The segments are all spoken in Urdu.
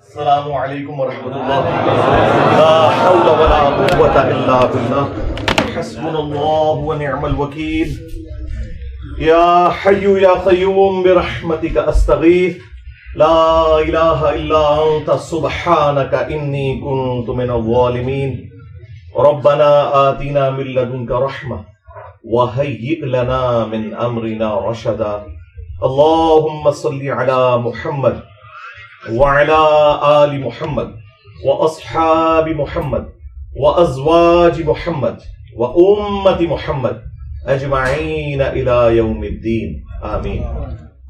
السلام علیکم ورحمۃ اللہ. لا حول ولا قوة الا باللہ. حسبنا اللہ ونعم الوکیل. یا حی یا قیوم برحمتک استغیث. لا الہ الا انت سبحانک انی کنت من الظالمین. ربنا آتنا من لدنک رحمہ وہیئ لنا من امرنا رشدا. اللہم صل علی محمد وعلى آل محمد وأصحاب محمد وأزواج محمد وأمة محمد أجمعين إلى يوم الدين آمين.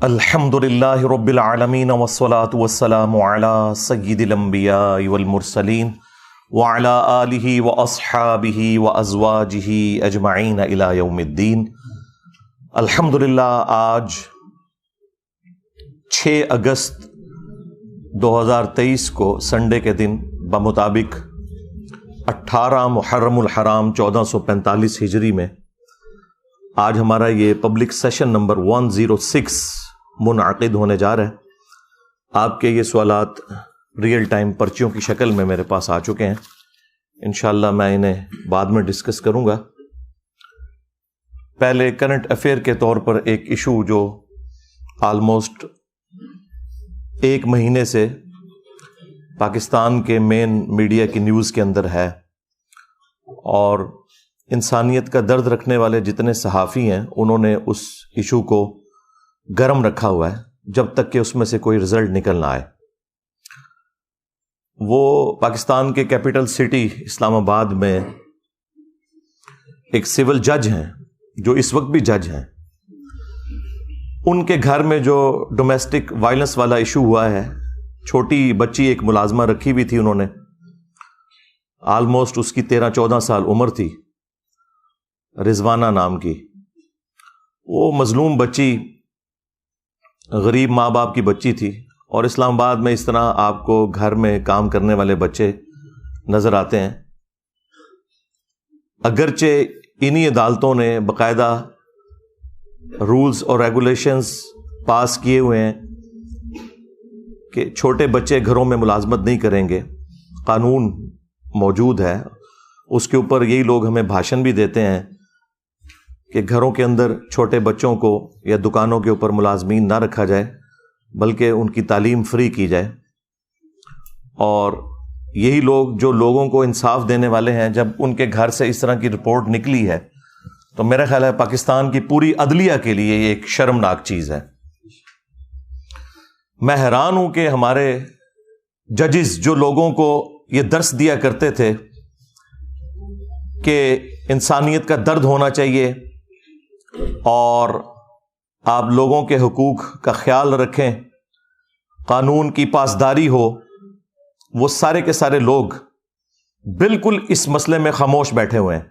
الحمد لله رب العالمين والصلاة والسلام على سيد الأنبياء والمرسلين وعلى آله وأصحابه وأزواجه أجمعين إلى يوم الدين. الحمد للہ آج 6 اگست 2023 کو سنڈے کے دن بمطابق 18 محرم الحرام 1445 ہجری میں آج ہمارا یہ پبلک سیشن نمبر 106 منعقد ہونے جا رہا ہے. آپ کے یہ سوالات ریئل ٹائم پرچیوں کی شکل میں میرے پاس آ چکے ہیں. انشاءاللہ میں انہیں بعد میں ڈسکس کروں گا. پہلے کرنٹ افیئر کے طور پر ایک ایشو جو آلموسٹ 1 مہینے سے پاکستان کے مین میڈیا کی نیوز کے اندر ہے اور انسانیت کا درد رکھنے والے جتنے صحافی ہیں انہوں نے اس ایشو کو گرم رکھا ہوا ہے جب تک کہ اس میں سے کوئی رزلٹ نکل نہ آئے. وہ پاکستان کے کیپٹل سٹی اسلام آباد میں ایک سول جج ہیں جو اس وقت بھی جج ہیں. ان کے گھر میں جو ڈومیسٹک وائلنس والا ایشو ہوا ہے، چھوٹی بچی ایک ملازمہ رکھی ہوئی تھی انہوں نے، آلموسٹ اس کی 13-14 سال عمر تھی، رضوانہ نام کی. وہ مظلوم بچی غریب ماں باپ کی بچی تھی اور اسلام آباد میں اس طرح آپ کو گھر میں کام کرنے والے بچے نظر آتے ہیں. اگرچہ انہی عدالتوں نے باقاعدہ رولز اور ریگولیشنز پاس کیے ہوئے ہیں کہ چھوٹے بچے گھروں میں ملازمت نہیں کریں گے، قانون موجود ہے. اس کے اوپر یہی لوگ ہمیں بھاشن بھی دیتے ہیں کہ گھروں کے اندر چھوٹے بچوں کو یا دکانوں کے اوپر ملازمین نہ رکھا جائے بلکہ ان کی تعلیم فری کی جائے. اور یہی لوگ جو لوگوں کو انصاف دینے والے ہیں، جب ان کے گھر سے اس طرح کی رپورٹ نکلی ہے تو میرا خیال ہے پاکستان کی پوری عدلیہ کے لیے یہ ایک شرمناک چیز ہے. میں حیران ہوں کہ ہمارے ججز جو لوگوں کو یہ درس دیا کرتے تھے کہ انسانیت کا درد ہونا چاہیے اور آپ لوگوں کے حقوق کا خیال رکھیں، قانون کی پاسداری ہو، وہ سارے کے سارے لوگ بالکل اس مسئلے میں خاموش بیٹھے ہوئے ہیں.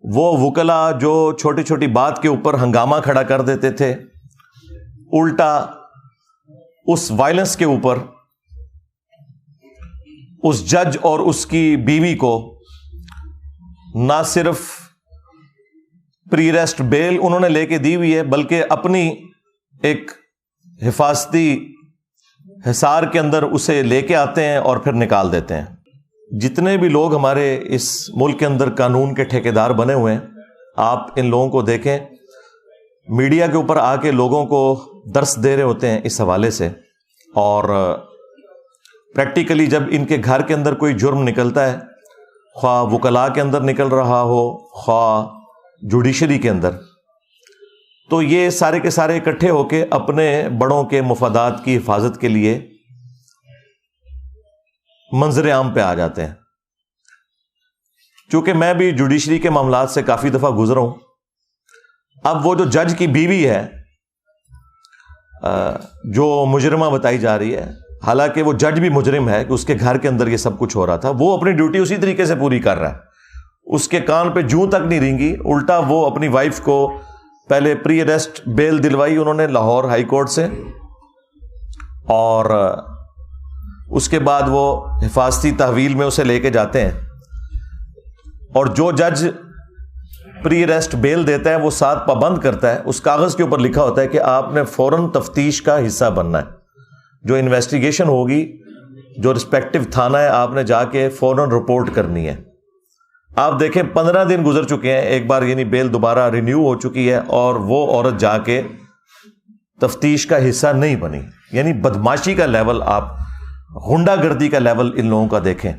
وہ وکلا جو چھوٹی چھوٹی بات کے اوپر ہنگامہ کھڑا کر دیتے تھے، الٹا اس وائلنس کے اوپر اس جج اور اس کی بیوی کو نہ صرف پری ریسٹ بیل انہوں نے لے کے دی ہوئی ہے بلکہ اپنی ایک حفاظتی حصار کے اندر اسے لے کے آتے ہیں اور پھر نکال دیتے ہیں. جتنے بھی لوگ ہمارے اس ملک کے اندر قانون کے ٹھیکیدار بنے ہوئے ہیں، آپ ان لوگوں کو دیکھیں، میڈیا کے اوپر آ کے لوگوں کو درس دے رہے ہوتے ہیں اس حوالے سے. اور پریکٹیکلی جب ان کے گھر کے اندر کوئی جرم نکلتا ہے، خواہ وکلاء کے اندر نکل رہا ہو خواہ جوڈیشری کے اندر، تو یہ سارے کے سارے اکٹھے ہو کے اپنے بڑوں کے مفادات کی حفاظت کے لیے منظر عام پہ آ جاتے ہیں. چونکہ میں بھی جوڈیشری کے معاملات سے کافی دفعہ گزرا ہوں. اب وہ جو جج کی بیوی ہے جو مجرمہ بتائی جا رہی ہے، حالانکہ وہ جج بھی مجرم ہے کہ اس کے گھر کے اندر یہ سب کچھ ہو رہا تھا، وہ اپنی ڈیوٹی اسی طریقے سے پوری کر رہا ہے. اس کے کان پہ جوں تک نہیں رینگی، الٹا وہ اپنی وائف کو پہلے پری اریسٹ بیل دلوائی انہوں نے لاہور ہائی کورٹ سے، اور اس کے بعد وہ حفاظتی تحویل میں اسے لے کے جاتے ہیں. اور جو جج پری اریسٹ بیل دیتا ہے وہ ساتھ پابند کرتا ہے، اس کاغذ کے اوپر لکھا ہوتا ہے کہ آپ نے فوراً تفتیش کا حصہ بننا ہے. جو انویسٹیگیشن ہوگی جو رسپیکٹو تھانہ ہے آپ نے جا کے فوراً رپورٹ کرنی ہے. آپ دیکھیں 15 دن گزر چکے ہیں, ایک بار یعنی بیل دوبارہ رینیو ہو چکی ہے اور وہ عورت جا کے تفتیش کا حصہ نہیں بنی. یعنی بدماشی کا لیول, آپ غنڈہ گردی کا لیول ان لوگوں کا دیکھیں.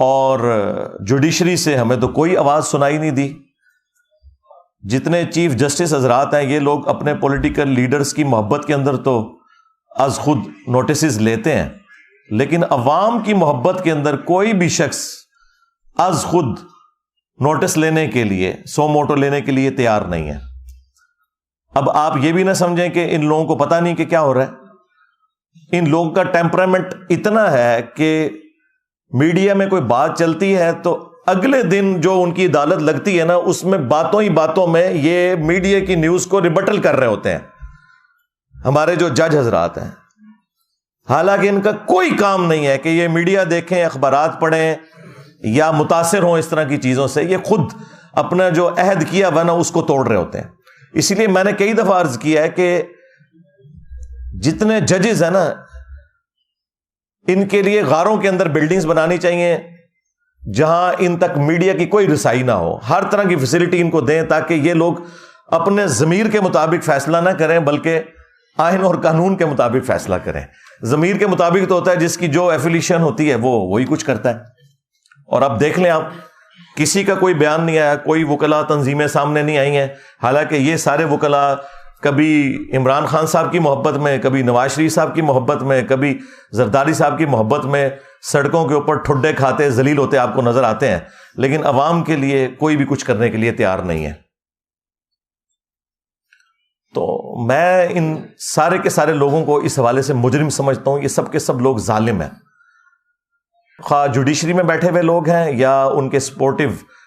اور جوڈیشری سے ہمیں تو کوئی آواز سنائی نہیں دی. جتنے چیف جسٹس حضرات ہیں یہ لوگ اپنے پولیٹیکل لیڈرز کی محبت کے اندر تو از خود نوٹسز لیتے ہیں, لیکن عوام کی محبت کے اندر کوئی بھی شخص از خود نوٹس لینے کے لیے, سو موٹو لینے کے لیے تیار نہیں ہے. اب آپ یہ بھی نہ سمجھیں کہ ان لوگوں کو پتہ نہیں کہ کیا ہو رہا ہے. ان لوگوں کا ٹیمپرامنٹ اتنا ہے کہ میڈیا میں کوئی بات چلتی ہے تو اگلے دن جو ان کی عدالت لگتی ہے نا, اس میں باتوں ہی باتوں میں یہ میڈیا کی نیوز کو ریبٹل کر رہے ہوتے ہیں ہمارے جو جج حضرات ہیں. حالانکہ ان کا کوئی کام نہیں ہے کہ یہ میڈیا دیکھیں, اخبارات پڑھیں یا متاثر ہوں اس طرح کی چیزوں سے. یہ خود اپنا جو عہد کیا ہوا نا اس کو توڑ رہے ہوتے ہیں. اسی لیے میں نے کئی دفعہ عرض کیا ہے کہ جتنے ججز ہیں نا, ان کے لیے غاروں کے اندر بلڈنگز بنانی چاہیے جہاں ان تک میڈیا کی کوئی رسائی نہ ہو. ہر طرح کی فیسلٹی ان کو دیں تاکہ یہ لوگ اپنے ضمیر کے مطابق فیصلہ نہ کریں بلکہ آئین اور قانون کے مطابق فیصلہ کریں. ضمیر کے مطابق تو ہوتا ہے جس کی جو ایفیلیشن ہوتی ہے وہ وہی کچھ کرتا ہے. اور اب دیکھ لیں, آپ کسی کا کوئی بیان نہیں آیا, کوئی وکلا تنظیمیں سامنے نہیں آئی ہیں. حالانکہ یہ سارے وکلا کبھی عمران خان صاحب کی محبت میں, کبھی نواز شریف صاحب کی محبت میں, کبھی زرداری صاحب کی محبت میں سڑکوں کے اوپر ٹھڈے کھاتے ذلیل ہوتے آپ کو نظر آتے ہیں, لیکن عوام کے لیے کوئی بھی کچھ کرنے کے لیے تیار نہیں ہے. تو میں ان سارے کے سارے لوگوں کو اس حوالے سے مجرم سمجھتا ہوں. یہ سب کے سب لوگ ظالم ہیں, خواہ جوڈیشری میں بیٹھے ہوئے لوگ ہیں یا ان کے سپورٹو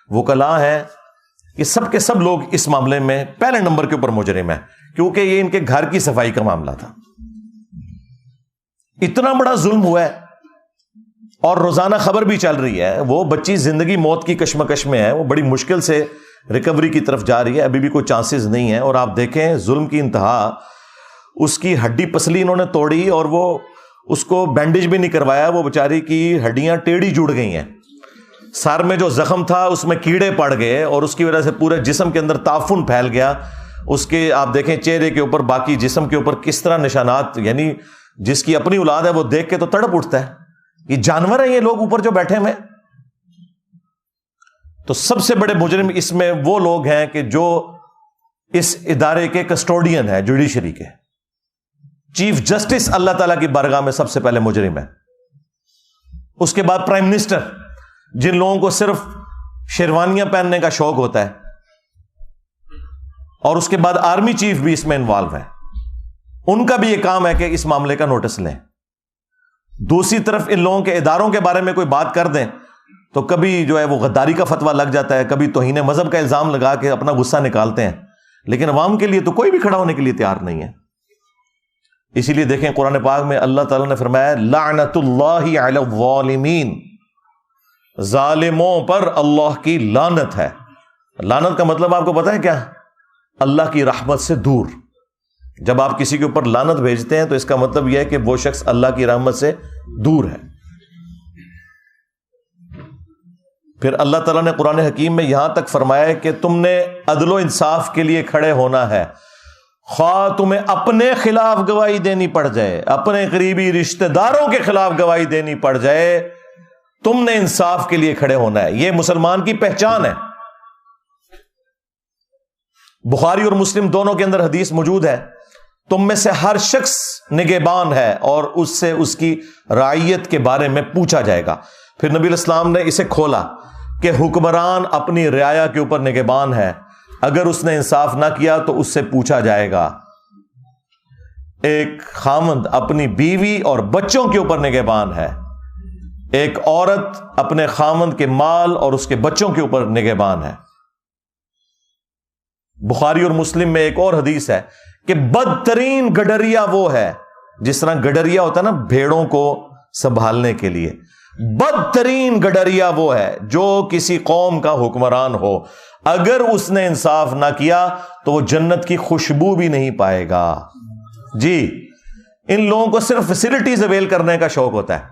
وکلاء ہیں. یہ سب کے سب لوگ اس معاملے میں پہلے نمبر کے اوپر مجرم ہیں, کیونکہ یہ ان کے گھر کی صفائی کا معاملہ تھا. اتنا بڑا ظلم ہوا ہے اور روزانہ خبر بھی چل رہی ہے. وہ بچی زندگی موت کی کشمکش میں ہے, وہ بڑی مشکل سے ریکوری کی طرف جا رہی ہے, ابھی بھی کوئی چانسز نہیں ہے. اور آپ دیکھیں ظلم کی انتہا, اس کی ہڈی پسلی انہوں نے توڑی اور وہ اس کو بینڈیج بھی نہیں کروایا. وہ بیچاری کی ہڈیاں ٹیڑھی جڑ گئی ہیں. سر میں جو زخم تھا اس میں کیڑے پڑ گئے اور اس کی وجہ سے پورے جسم کے اندر تعفن پھیل گیا. اس کے آپ دیکھیں چہرے کے اوپر, باقی جسم کے اوپر کس طرح نشانات, یعنی جس کی اپنی اولاد ہے وہ دیکھ کے تو تڑپ اٹھتا ہے. یہ جانور ہیں یہ لوگ اوپر جو بیٹھے ہوئے. تو سب سے بڑے مجرم اس میں وہ لوگ ہیں کہ جو اس ادارے کے کسٹوڈین ہیں, جوڈیشری کے. چیف جسٹس اللہ تعالیٰ کی بارگاہ میں سب سے پہلے مجرم ہے. اس کے بعد پرائم منسٹر, جن لوگوں کو صرف شیروانیاں پہننے کا شوق ہوتا ہے, اور اس کے بعد آرمی چیف بھی اس میں انوالو ہے. ان کا بھی یہ کام ہے کہ اس معاملے کا نوٹس لیں. دوسری طرف ان لوگوں کے اداروں کے بارے میں کوئی بات کر دیں تو کبھی جو ہے وہ غداری کا فتویٰ لگ جاتا ہے, کبھی توہین مذہب کا الزام لگا کے اپنا غصہ نکالتے ہیں, لیکن عوام کے لیے تو کوئی بھی کھڑا ہونے کے لیے تیار نہیں ہے. اسی لیے دیکھیں قرآن پاک میں اللہ تعالیٰ نے فرمایا لعنت اللہ علی الظالمین, ظالموں پر اللہ کی لعنت ہے. لعنت کا مطلب آپ کو پتہ ہے کیا؟ اللہ کی رحمت سے دور. جب آپ کسی کے اوپر لعنت بھیجتے ہیں تو اس کا مطلب یہ ہے کہ وہ شخص اللہ کی رحمت سے دور ہے. پھر اللہ تعالیٰ نے قرآن حکیم میں یہاں تک فرمایا ہے کہ تم نے عدل و انصاف کے لیے کھڑے ہونا ہے, خواہ تمہیں اپنے خلاف گواہی دینی پڑ جائے, اپنے قریبی رشتہ داروں کے خلاف گواہی دینی پڑ جائے, تم نے انصاف کے لیے کھڑے ہونا ہے. یہ مسلمان کی پہچان ہے. بخاری اور مسلم دونوں کے اندر حدیث موجود ہے, تم میں سے ہر شخص نگہبان ہے اور اس سے اس کی رعیت کے بارے میں پوچھا جائے گا. پھر نبی علیہ السلام نے اسے کھولا کہ حکمران اپنی رعایا کے اوپر نگہبان ہے, اگر اس نے انصاف نہ کیا تو اس سے پوچھا جائے گا. ایک خاوند اپنی بیوی اور بچوں کے اوپر نگہبان ہے, ایک عورت اپنے خاوند کے مال اور اس کے بچوں کے اوپر نگہبان ہے. بخاری اور مسلم میں ایک اور حدیث ہے کہ بدترین گڈریا وہ ہے, جس طرح گڈریا ہوتا ہے نا بھیڑوں کو سنبھالنے کے لیے, بدترین گڈریا وہ ہے جو کسی قوم کا حکمران ہو, اگر اس نے انصاف نہ کیا تو وہ جنت کی خوشبو بھی نہیں پائے گا. جی, ان لوگوں کو صرف فیسلٹیز اویل کرنے کا شوق ہوتا ہے.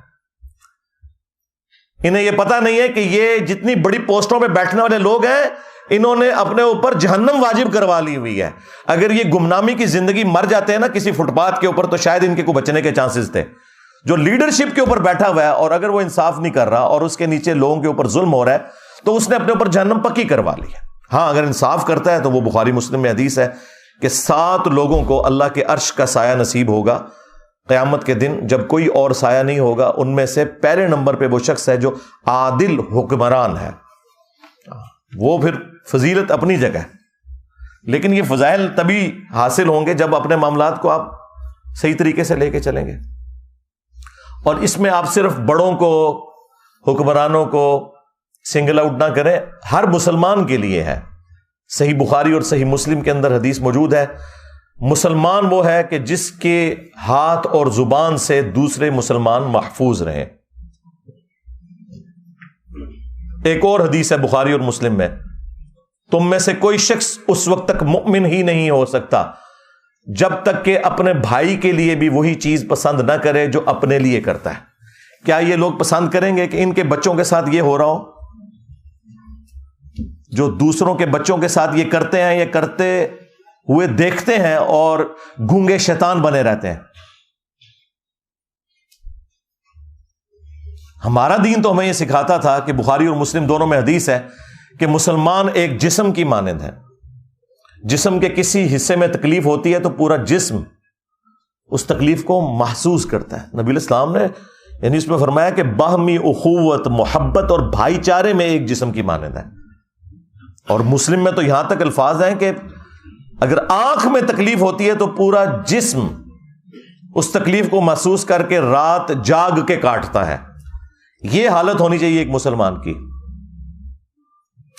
انہیں یہ پتا نہیں ہے کہ یہ جتنی بڑی پوسٹوں پہ بیٹھنے والے لوگ ہیں, انہوں نے اپنے اوپر جہنم واجب کروا لی ہوئی ہے. اگر یہ گمنامی کی زندگی مر جاتے ہیں نا کسی فٹ پاتھ کے اوپر, تو شاید ان کے کو بچنے کے چانسز تھے. جو لیڈرشپ کے اوپر بیٹھا ہوا ہے اور اگر وہ انصاف نہیں کر رہا اور اس کے نیچے لوگوں کے اوپر ظلم ہو رہا ہے, تو اس نے اپنے اوپر جہنم پکی کروا لی ہے. ہاں اگر انصاف کرتا ہے تو وہ بخاری مسلم میں حدیث ہے کہ 7 لوگوں کو اللہ کے عرش کا سایہ نصیب ہوگا قیامت کے دن, جب کوئی اور سایہ نہیں ہوگا. ان میں سے پہلے نمبر پہ وہ شخص ہے جو عادل حکمران ہے. وہ پھر فضیلت اپنی جگہ ہے, لیکن یہ فضائل تبھی حاصل ہوں گے جب اپنے معاملات کو آپ صحیح طریقے سے لے کے چلیں گے. اور اس میں آپ صرف بڑوں کو, حکمرانوں کو سنگل آؤٹ نہ کریں, ہر مسلمان کے لیے ہے. صحیح بخاری اور صحیح مسلم کے اندر حدیث موجود ہے, مسلمان وہ ہے کہ جس کے ہاتھ اور زبان سے دوسرے مسلمان محفوظ رہیں. ایک اور حدیث ہے بخاری اور مسلم میں, تم میں سے کوئی شخص اس وقت تک مؤمن ہی نہیں ہو سکتا جب تک کہ اپنے بھائی کے لیے بھی وہی چیز پسند نہ کرے جو اپنے لیے کرتا ہے. کیا یہ لوگ پسند کریں گے کہ ان کے بچوں کے ساتھ یہ ہو رہا ہو؟ جو دوسروں کے بچوں کے ساتھ یہ کرتے ہیں, یہ کرتے ہوئے دیکھتے ہیں اور گونگے شیطان بنے رہتے ہیں. ہمارا دین تو ہمیں یہ سکھاتا تھا کہ بخاری اور مسلم دونوں میں حدیث ہے کہ مسلمان ایک جسم کی مانند ہے. جسم کے کسی حصے میں تکلیف ہوتی ہے تو پورا جسم اس تکلیف کو محسوس کرتا ہے. نبی الاسلام نے یعنی اس میں فرمایا کہ باہمی اخوت, محبت اور بھائی چارے میں ایک جسم کی مانند ہے. اور مسلم میں تو یہاں تک الفاظ ہیں کہ اگر آنکھ میں تکلیف ہوتی ہے تو پورا جسم اس تکلیف کو محسوس کر کے رات جاگ کے کاٹتا ہے. یہ حالت ہونی چاہیے ایک مسلمان کی.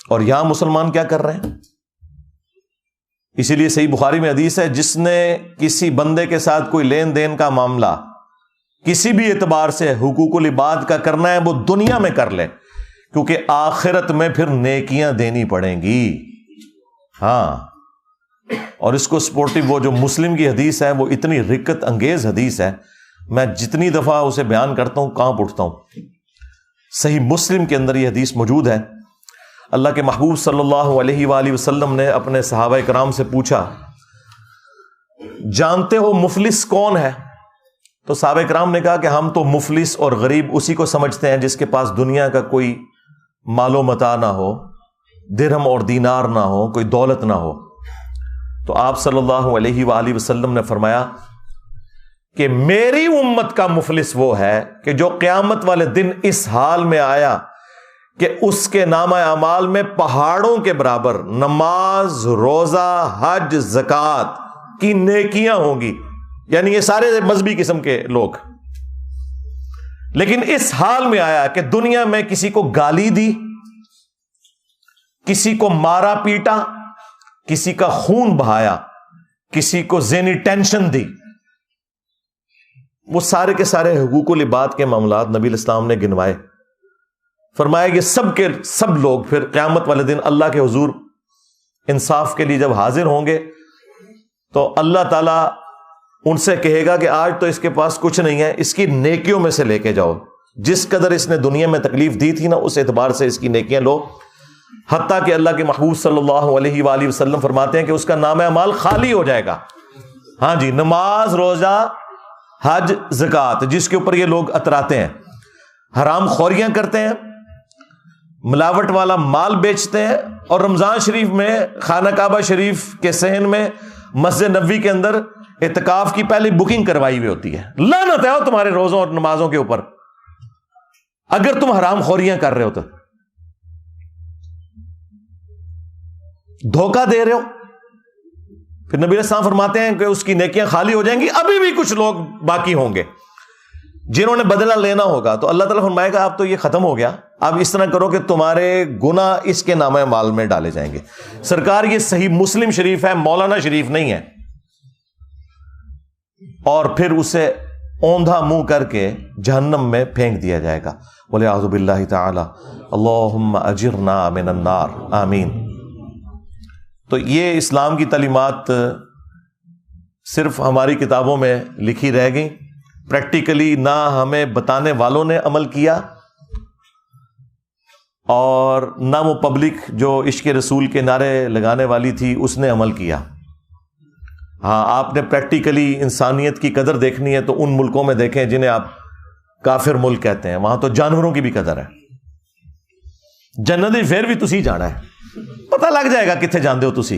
اور یہاں مسلمان کیا کر رہے ہیں؟ اسی لیے صحیح بخاری میں حدیث ہے, جس نے کسی بندے کے ساتھ کوئی لین دین کا معاملہ کسی بھی اعتبار سے حقوق العباد کا کرنا ہے وہ دنیا میں کر لے, کیونکہ آخرت میں پھر نیکیاں دینی پڑیں گی. ہاں, اور اس کو سپورٹو وہ جو مسلم کی حدیث ہے وہ اتنی رکت انگیز حدیث ہے, میں جتنی دفعہ اسے بیان کرتا ہوں کانپ اٹھتا ہوں. صحیح مسلم کے اندر یہ حدیث موجود ہے. اللہ کے محبوب صلی اللہ علیہ وآلہ وسلم نے اپنے صحابہ کرام سے پوچھا, جانتے ہو مفلس کون ہے؟ تو صحابہ کرام نے کہا کہ ہم تو مفلس اور غریب اسی کو سمجھتے ہیں جس کے پاس دنیا کا کوئی مال و متاع نہ ہو, درہم اور دینار نہ ہو, کوئی دولت نہ ہو. تو آپ صلی اللہ علیہ وآلہ وسلم نے فرمایا کہ میری امت کا مفلس وہ ہے کہ جو قیامت والے دن اس حال میں آیا کہ اس کے نامہ اعمال میں پہاڑوں کے برابر نماز, روزہ, حج, زکوٰۃ کی نیکیاں ہوں گی. یعنی یہ سارے مذہبی قسم کے لوگ, لیکن اس حال میں آیا کہ دنیا میں کسی کو گالی دی, کسی کو مارا پیٹا, کسی کا خون بہایا, کسی کو ذہنی ٹینشن دی. وہ سارے کے سارے حقوق العباد کے معاملات نبی الاسلام نے گنوائے. فرمایا کہ سب کے سب لوگ پھر قیامت والے دن اللہ کے حضور انصاف کے لیے جب حاضر ہوں گے تو اللہ تعالیٰ ان سے کہے گا کہ آج تو اس کے پاس کچھ نہیں ہے, اس کی نیکیوں میں سے لے کے جاؤ. جس قدر اس نے دنیا میں تکلیف دی تھی نا, اس اعتبار سے اس کی نیکیاں لو. حتیٰ کہ اللہ کے محبوب صلی اللہ علیہ وآلہ وسلم فرماتے ہیں کہ اس کا نامہ اعمال خالی ہو جائے گا. ہاں جی, نماز, روزہ, حج, زکوٰۃ جس کے اوپر یہ لوگ اتراتے ہیں, حرام خوریاں کرتے ہیں, ملاوٹ والا مال بیچتے ہیں, اور رمضان شریف میں خانہ کعبہ شریف کے صحن میں مسجد نبوی کے اندر اعتکاف کی پہلی بکنگ کروائی ہوئی ہوتی ہے. لعنت ہے تمہارے روزوں اور نمازوں کے اوپر اگر تم حرام خوریاں کر رہے ہو تو, دھوکہ دے رہے ہو. پھر نبی علیہ السلام فرماتے ہیں کہ اس کی نیکیاں خالی ہو جائیں گی. ابھی بھی کچھ لوگ باقی ہوں گے جنہوں نے بدلہ لینا ہوگا, تو اللہ تعالیٰ فرمائے گا اب تو یہ ختم ہو گیا, اب اس طرح کرو کہ تمہارے گناہ اس کے نامہ اعمال میں ڈالے جائیں گے. سرکار یہ صحیح مسلم شریف ہے, مولانا شریف نہیں ہے. اور پھر اسے اوندھا منہ کر کے جہنم میں پھینک دیا جائے گا. وَلِعَوْذُ بِاللَّهِ تَعَالَى اللہم اجرنا من النار, آمین. تو یہ اسلام کی تعلیمات صرف ہماری کتابوں میں لکھی رہ گئی، پریکٹیکلی نہ ہمیں بتانے والوں نے عمل کیا، اور نہ وہ پبلک جو عشق رسول کے نعرے لگانے والی تھی اس نے عمل کیا۔ ہاں، آپ نے پریکٹیکلی انسانیت کی قدر دیکھنی ہے تو ان ملکوں میں دیکھیں جنہیں آپ کافر ملک کہتے ہیں، وہاں تو جانوروں کی بھی قدر ہے۔ جنت پھر بھی تسی جانا ہے، پتہ لگ جائے گا کتنے جاندے ہو تسی۔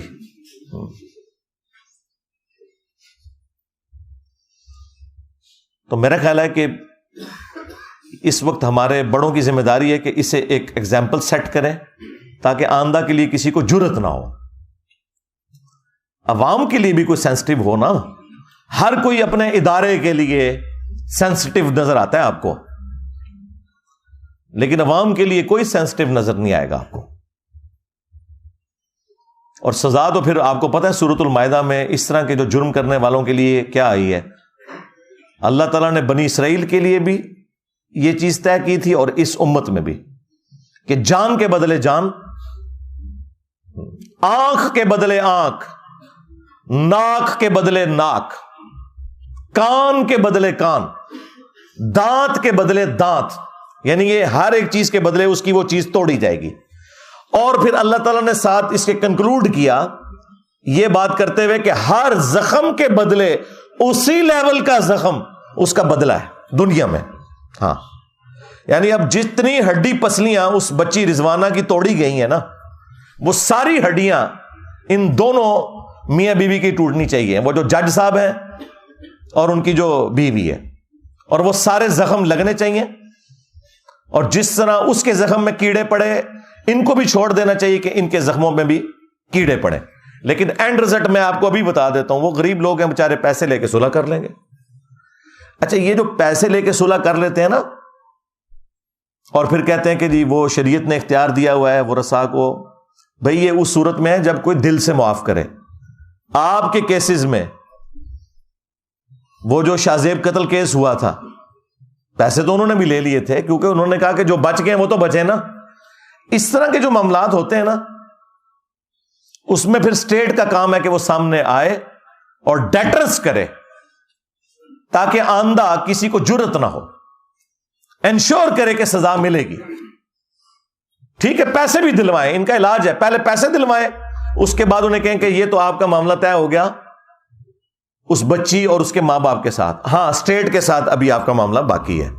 تو میرا خیال ہے کہ اس وقت ہمارے بڑوں کی ذمہ داری ہے کہ اسے ایک ایگزامپل سیٹ کریں تاکہ آئندہ کے لیے کسی کو جرت نہ ہو۔ عوام کے لیے بھی کوئی سینسٹیو ہو نا، ہر کوئی اپنے ادارے کے لیے سینسٹیو نظر آتا ہے آپ کو، لیکن عوام کے لیے کوئی سینسٹیو نظر نہیں آئے گا آپ کو۔ اور سزا تو پھر آپ کو پتہ ہے سورۃ المائدہ میں اس طرح کے جو جرم کرنے والوں کے لیے کیا آئی ہے۔ اللہ تعالیٰ نے بنی اسرائیل کے لیے بھی یہ چیز طے کی تھی اور اس امت میں بھی، کہ جان کے بدلے جان، آنکھ کے بدلے آنکھ، ناک کے بدلے ناک، کان کے بدلے کان، دانت کے بدلے دانت، یعنی یہ ہر ایک چیز کے بدلے اس کی وہ چیز توڑی جائے گی۔ اور پھر اللہ تعالیٰ نے ساتھ اس کے کنکلوڈ کیا یہ بات کرتے ہوئے کہ ہر زخم کے بدلے اسی لیول کا زخم اس کا بدلہ ہے دنیا میں۔ ہاں، یعنی اب جتنی ہڈی پسلیاں اس بچی رضوانہ کی توڑی گئی ہیں نا، وہ ساری ہڈیاں ان دونوں میاں بیوی کی ٹوٹنی چاہیے، وہ جو جج صاحب ہیں اور ان کی جو بیوی ہے، اور وہ سارے زخم لگنے چاہیے۔ اور جس طرح اس کے زخم میں کیڑے پڑے، ان کو بھی چھوڑ دینا چاہیے کہ ان کے زخموں میں بھی کیڑے پڑے۔ لیکن اینڈ رزلٹ میں آپ کو ابھی بتا دیتا ہوں، وہ غریب لوگ ہیں بےچارے، پیسے لے کے صلح کر لیں گے۔ اچھا، یہ جو پیسے لے کے صلح کر لیتے ہیں نا، اور پھر کہتے ہیں کہ جی وہ شریعت نے اختیار دیا ہوا ہے ورثاء کو، بھئی یہ اس صورت میں ہے جب کوئی دل سے معاف کرے۔ آپ کے کیسز میں وہ جو شاہ زیب قتل کیس ہوا تھا، پیسے تو انہوں نے بھی لے لیے تھے، کیونکہ انہوں نے کہا کہ جو بچ گئے وہ تو بچے نا۔ اس طرح کے جو معاملات ہوتے ہیں نا، اس میں پھر اسٹیٹ کا کام ہے کہ وہ سامنے آئے اور ڈیٹرس کرے تاکہ آئندہ کسی کو جرت نہ ہو، انشور کرے کہ سزا ملے گی۔ ٹھیک ہے، پیسے بھی دلوائیں، ان کا علاج ہے، پہلے پیسے دلوائیں، اس کے بعد انہیں کہیں کہ یہ تو آپ کا معاملہ طے ہو گیا اس بچی اور اس کے ماں باپ کے ساتھ، ہاں اسٹیٹ کے ساتھ ابھی آپ کا معاملہ باقی ہے۔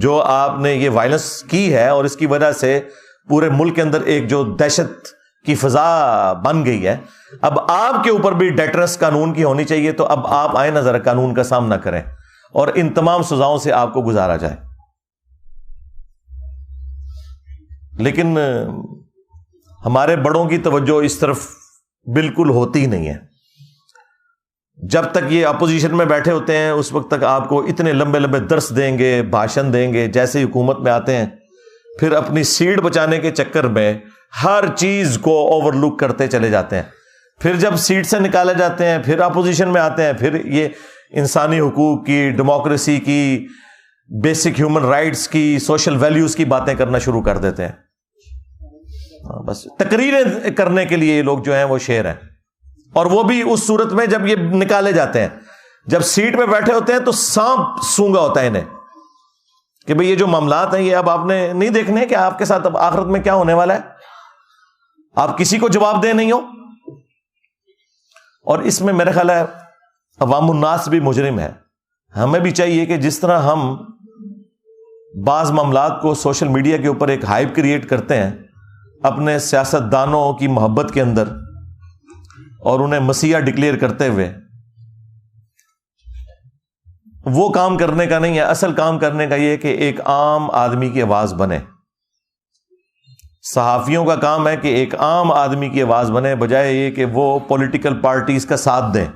جو آپ نے یہ وائلنس کی ہے اور اس کی وجہ سے پورے ملک کے اندر ایک جو دہشت کی فضا بن گئی ہے، اب آپ کے اوپر بھی ڈیٹرنس قانون کی ہونی چاہیے۔ تو اب آپ آئیں، نظر قانون کا سامنا کریں اور ان تمام سزاؤں سے آپ کو گزارا جائے۔ لیکن ہمارے بڑوں کی توجہ اس طرف بالکل ہوتی نہیں ہے۔ جب تک یہ اپوزیشن میں بیٹھے ہوتے ہیں اس وقت تک آپ کو اتنے لمبے لمبے درس دیں گے، بھاشن دیں گے، جیسے ہی حکومت میں آتے ہیں پھر اپنی سیٹ بچانے کے چکر میں ہر چیز کو اوور لک کرتے چلے جاتے ہیں۔ پھر جب سیٹ سے نکالے جاتے ہیں پھر اپوزیشن میں آتے ہیں، پھر یہ انسانی حقوق کی، ڈیموکریسی کی، بیسک ہیومن رائٹس کی، سوشل ویلیوز کی باتیں کرنا شروع کر دیتے ہیں۔ بس تقریریں کرنے کے لیے یہ لوگ جو ہیں وہ شیر ہیں، اور وہ بھی اس صورت میں جب یہ نکالے جاتے ہیں، جب سیٹ پہ بیٹھے ہوتے ہیں تو سانپ سونگا ہوتا ہے انہیں کہ بھئی یہ جو معاملات ہیں یہ اب آپ نے نہیں دیکھنے کہ آپ کے ساتھ اب آخرت میں کیا ہونے والا ہے، آپ کسی کو جواب دہ نہیں ہو۔ اور اس میں میرا خیال ہے عوام الناس بھی مجرم ہے۔ ہمیں بھی چاہیے کہ جس طرح ہم بعض معاملات کو سوشل میڈیا کے اوپر ایک ہائپ کریٹ کرتے ہیں اپنے سیاستدانوں کی محبت کے اندر اور انہیں مسیحا ڈکلیئر کرتے ہوئے، وہ کام کرنے کا نہیں ہے۔ اصل کام کرنے کا یہ ہے کہ ایک عام آدمی کی آواز بنے۔ صحافیوں کا کام ہے کہ ایک عام آدمی کی آواز بنے، بجائے یہ کہ وہ پولیٹیکل پارٹیز کا ساتھ دیں۔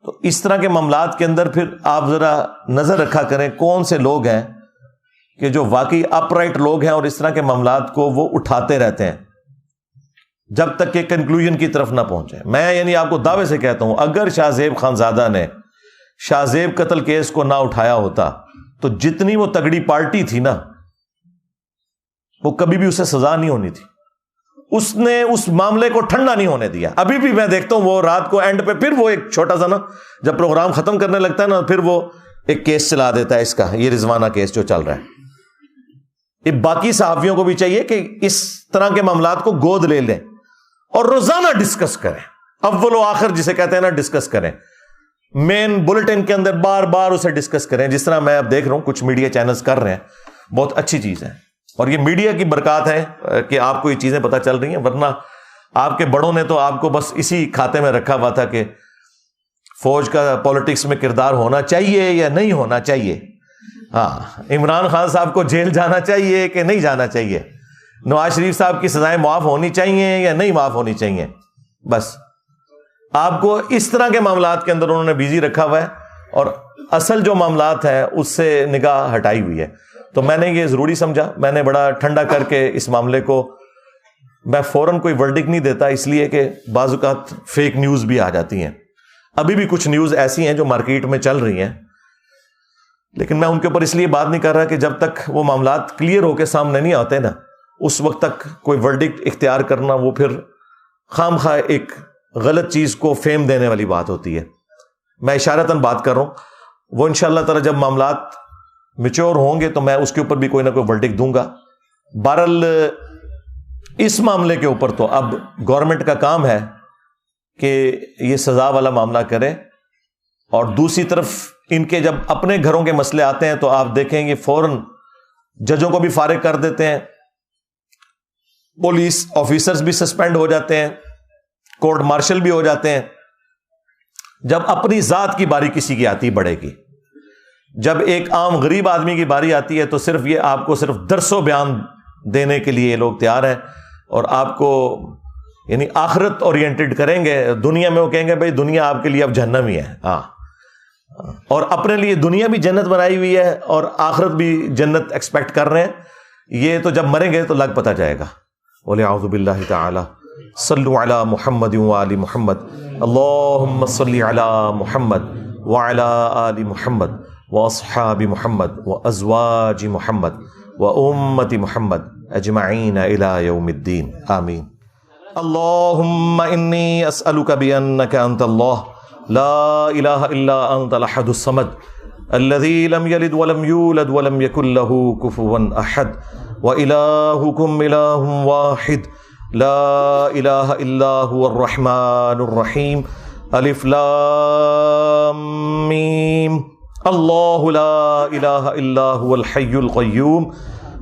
تو اس طرح کے معاملات کے اندر پھر آپ ذرا نظر رکھا کریں کون سے لوگ ہیں کہ جو واقعی اپ رائٹ لوگ ہیں اور اس طرح کے معاملات کو وہ اٹھاتے رہتے ہیں جب تک کہ کنکلوژن کی طرف نہ پہنچے۔ میں یعنی آپ کو دعوے سے کہتا ہوں، اگر شاہ زیب خانزادہ نے شاہ زیب قتل کیس کو نہ اٹھایا ہوتا تو جتنی وہ تگڑی پارٹی تھی نا، وہ کبھی بھی اسے سزا نہیں ہونی تھی۔ اس نے اس معاملے کو ٹھنڈا نہیں ہونے دیا. ابھی بھی میں دیکھتا ہوں وہ رات کو اینڈ پہ پھر وہ ایک چھوٹا سا نا جب پروگرام ختم کرنے لگتا ہے نا پھر وہ ایک کیس چلا دیتا ہے اس کا, یہ رضوانہ کیس جو چل رہا ہے. یہ باقی صحافیوں کو بھی چاہیے کہ اس طرح کے معاملات کو گود لے لیں اور روزانہ ڈسکس کریں, اول و آخر جسے کہتے ہیں نا ڈسکس کریں, مین بلٹن کے اندر بار بار اسے ڈسکس کریں, جس طرح میں اب دیکھ رہا ہوں کچھ میڈیا چینلز کر رہے ہیں. بہت اچھی چیز ہے اور یہ میڈیا کی برکات ہے کہ آپ کو یہ چیزیں پتہ چل رہی ہیں, ورنہ آپ کے بڑوں نے تو آپ کو بس اسی کھاتے میں رکھا ہوا تھا کہ فوج کا پالیٹکس میں کردار ہونا چاہیے یا نہیں ہونا چاہیے. ہاں, عمران خان صاحب کو جیل جانا چاہیے کہ نہیں جانا چاہیے, نواز شریف صاحب کی سزائیں معاف ہونی چاہیے یا نہیں معاف ہونی چاہیے. بس آپ کو اس طرح کے معاملات کے اندر انہوں نے بیزی رکھا ہوا ہے اور اصل جو معاملات ہیں اس سے نگاہ ہٹائی ہوئی ہے. تو میں نے یہ ضروری سمجھا, میں نے بڑا ٹھنڈا کر کے اس معاملے کو, میں فوراً کوئی ورڈکٹ نہیں دیتا اس لیے کہ بعض اوقات فیک نیوز بھی آ جاتی ہیں. ابھی بھی کچھ نیوز ایسی ہیں جو مارکیٹ میں چل رہی ہیں, لیکن میں ان کے اوپر اس لیے بات نہیں کر رہا کہ جب تک وہ معاملات کلیئر ہو کے سامنے نہیں آتے نا اس وقت تک کوئی ورڈکٹ اختیار کرنا وہ پھر خام خواہ ایک غلط چیز کو فیم دینے والی بات ہوتی ہے. میں اشارتاً بات کر رہا ہوں, وہ انشاءاللہ تعالی جب معاملات میچور ہوں گے تو میں اس کے اوپر بھی کوئی نہ کوئی ورڈکٹ دوں گا. بہرحال اس معاملے کے اوپر تو اب گورنمنٹ کا کام ہے کہ یہ سزا والا معاملہ کرے, اور دوسری طرف ان کے جب اپنے گھروں کے مسئلے آتے ہیں تو آپ دیکھیں گے فوراً ججوں کو بھی فارغ کر دیتے ہیں, پولیس آفیسرز بھی سسپینڈ ہو جاتے ہیں, کورٹ مارشل بھی ہو جاتے ہیں. جب اپنی ذات کی باری کسی کی آتی بڑھے گی, جب ایک عام غریب آدمی کی باری آتی ہے تو صرف یہ آپ کو صرف درس و بیان دینے کے لیے یہ لوگ تیار ہیں اور آپ کو یعنی آخرت اورینٹڈ کریں گے. دنیا میں وہ کہیں گے بھائی دنیا آپ کے لیے اب جہنم ہی ہے, ہاں, اور اپنے لیے دنیا بھی جنت بنائی ہوئی ہے اور آخرت بھی جنت ایکسپیکٹ کر رہے ہیں. یہ تو جب مریں گے تو لگ پتہ جائے گا. وَلِعَوْذُ بِاللَّهِ تَعَالَى صلوا علی محمد وآل محمد اللہم صلی علی محمد وعلی آل محمد واصحاب محمد وازواج محمد وامت محمد اجمعین الی یوم الدین آمین. اللہم انی اسألک بانک انت اللہ لا الہ الا انت الاحد الصمد الذی لم یلد ولم یولد ولم یکن له کفوا احد وإلہکم الہ واحد لا الہ الا هو الرحمن الرحیم الف لام میم اللہ لا الہ الا هو الحی القیوم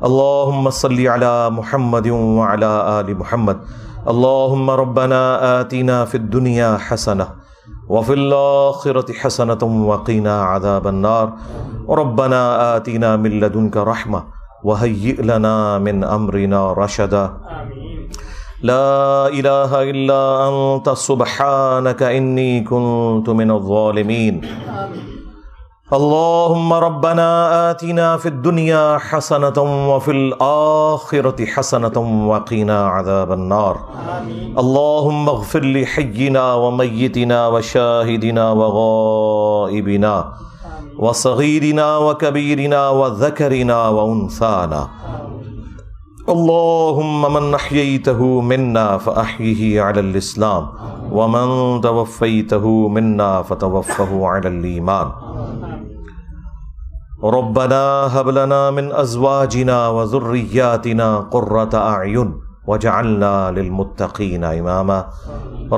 اللہم صلی علی محمد وعلی آل محمد اللہم ربنا آتنا فی الدنیا حسنہ وفی الآخرة حسنة وقنا عذاب النار ربنا آتنا من لدنک رحمہ وهيئ لنا من امرنا رشدا لا الہ الا انت سبحانک انی کنت من الظالمین. اللہم ربنا آتنا فی الدنیا حسنة وفی الآخرة حسنة وقنا عذاب النار. اللہم اغفر لحینا ومیتنا وشاہدنا وغائبنا وصغیرنا وکبیرنا وذکرنا وانثانا. اللہم من احییتہ منا فاحیہ علی الاسلام ومن توفیتہ منا فتوفہ علی الایمان. ربنا هب لنا من ازواجنا وذریاتنا قرۃ اعین وجعلنا للمتقین اماما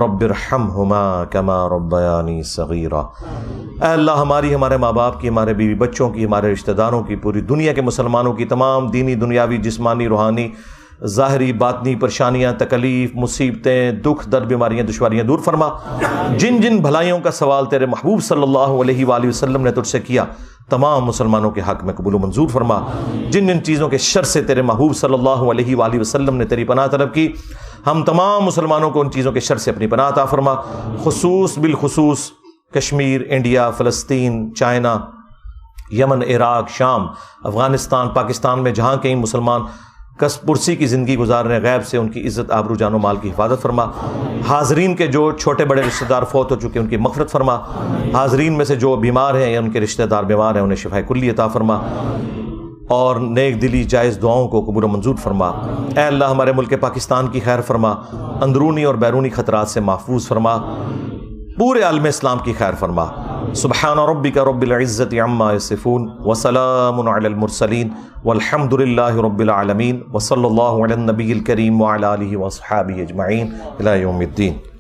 رب ارحمہما کما ربیانی صغیرا. اے اللہ ہماری، ہمارے ماں باپ کی، ہمارے بیوی بچوں کی، ہمارے رشتہ داروں کی، پوری دنیا کے مسلمانوں کی تمام دینی دنیاوی جسمانی روحانی ظاہری باطنی پریشانیاں تکلیف مصیبتیں دکھ درد بیماریاں دشواریاں دور فرما. جن جن بھلائیوں کا سوال تیرے محبوب صلی اللہ علیہ وآلہ وسلم نے تجھ سے کیا تمام مسلمانوں کے حق میں قبول و منظور فرما. جن جن چیزوں کے شر سے تیرے محبوب صلی اللہ علیہ وآلہ وسلم نے تیری پناہ طلب کی ہم تمام مسلمانوں کو ان چیزوں کے شر سے اپنی پناہ عطا فرما. خصوص بالخصوص کشمیر، انڈیا، فلسطین، چائنا، یمن، عراق، شام، افغانستان، پاکستان میں جہاں کہیں مسلمان کس پرسی کی زندگی گزار رہے ہیں، غیب سے ان کی عزت آبرو جان و مال کی حفاظت فرما. حاضرین کے جو چھوٹے بڑے رشتہ دار فوت ہو چکے ان کی مغفرت فرما. حاضرین میں سے جو بیمار ہیں یا ان کے رشتہ دار بیمار ہیں انہیں شفاء کلی عطا فرما. اور نیک دلی جائز دعاؤں کو قبول و منظور فرما۔ اے اللہ ہمارے ملک پاکستان کی خیر فرما، اندرونی اور بیرونی خطرات سے محفوظ فرما، پورے عالم اسلام کی خیر فرما۔ سبحان ربک رب العزت عما یصفون وسلام علی المرسلین والحمد للہ رب العالمین وصلی اللہ علی النبی الکریم وعلی آلہ واصحابہ اجمعین الی یوم الدین۔